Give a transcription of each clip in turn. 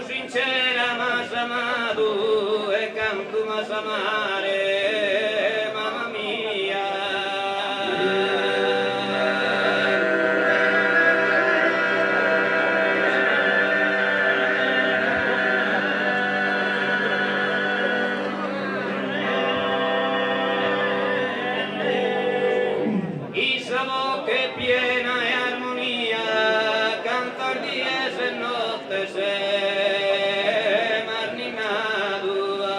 sincera masa madu e canto masa mare, mamma mia. Issa voce piena e armonia, cantar dies e notte se marninadua.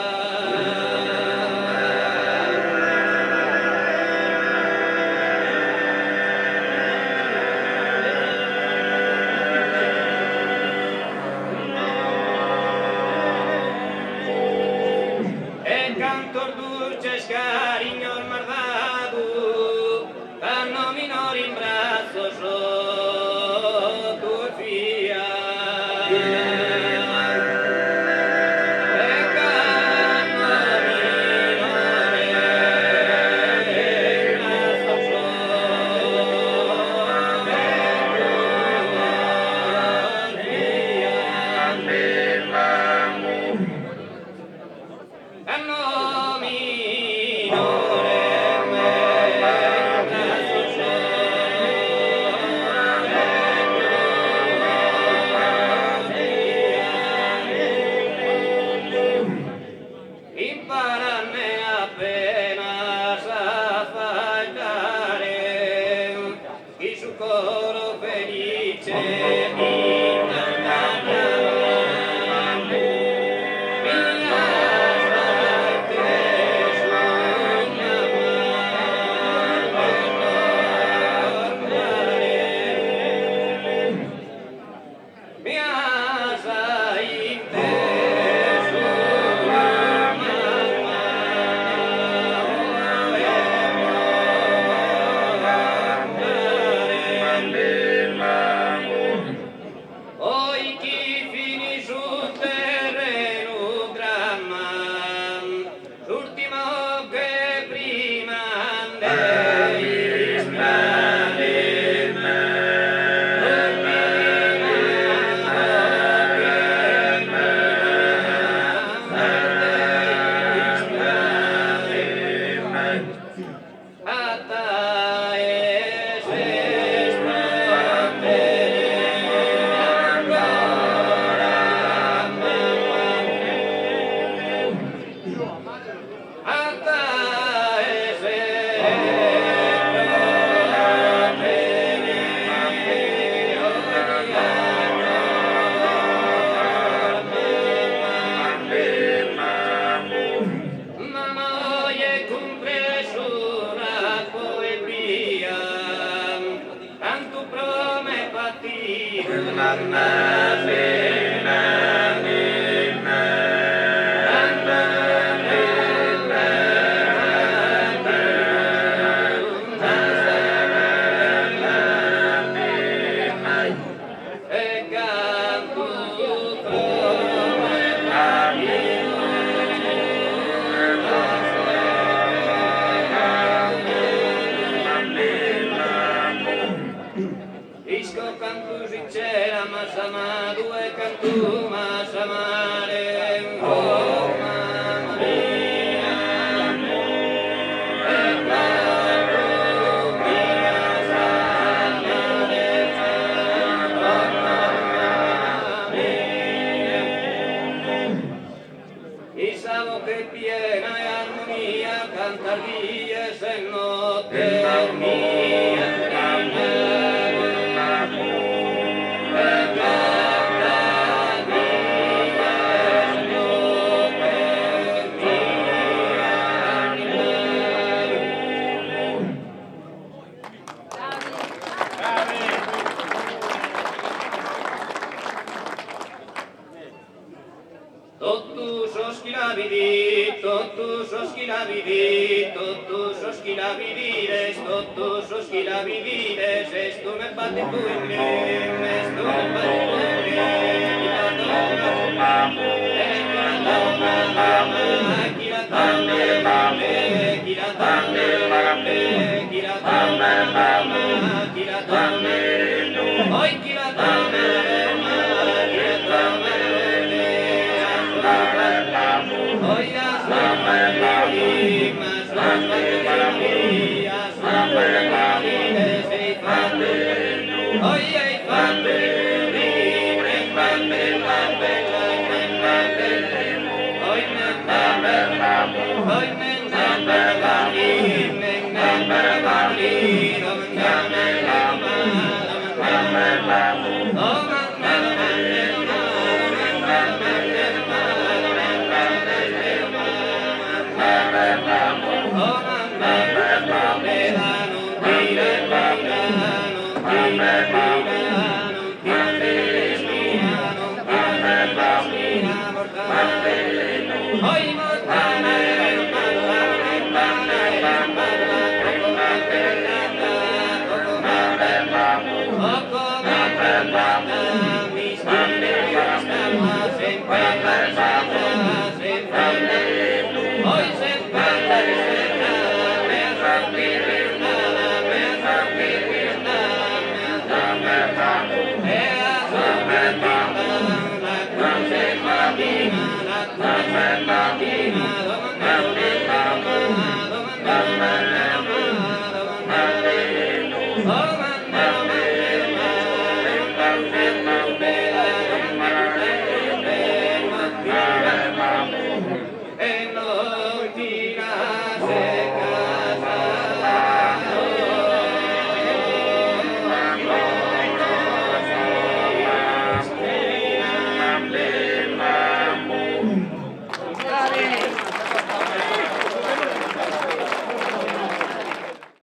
E cantor dulce scarignor mardadu, hanno minori in braccio sotto il fia. E canno minore in braccio sotto il fia. Canno minore impararne appena sa faltare chi su coro felice Oi chi fini sul terreno gramma, l'ultima che prima andei strade, Mamma oye compressura poesia, tanto prome e canto Isco cantu sincera masa madu e cantu masa mare, oh mamma mia. E cantu masa mare, oh mamma mia. Issa voce piena e armonia, cantar dies e notte mia. Schilavides, esto me bate tu inglés, esto me bate tu inglés, Hoy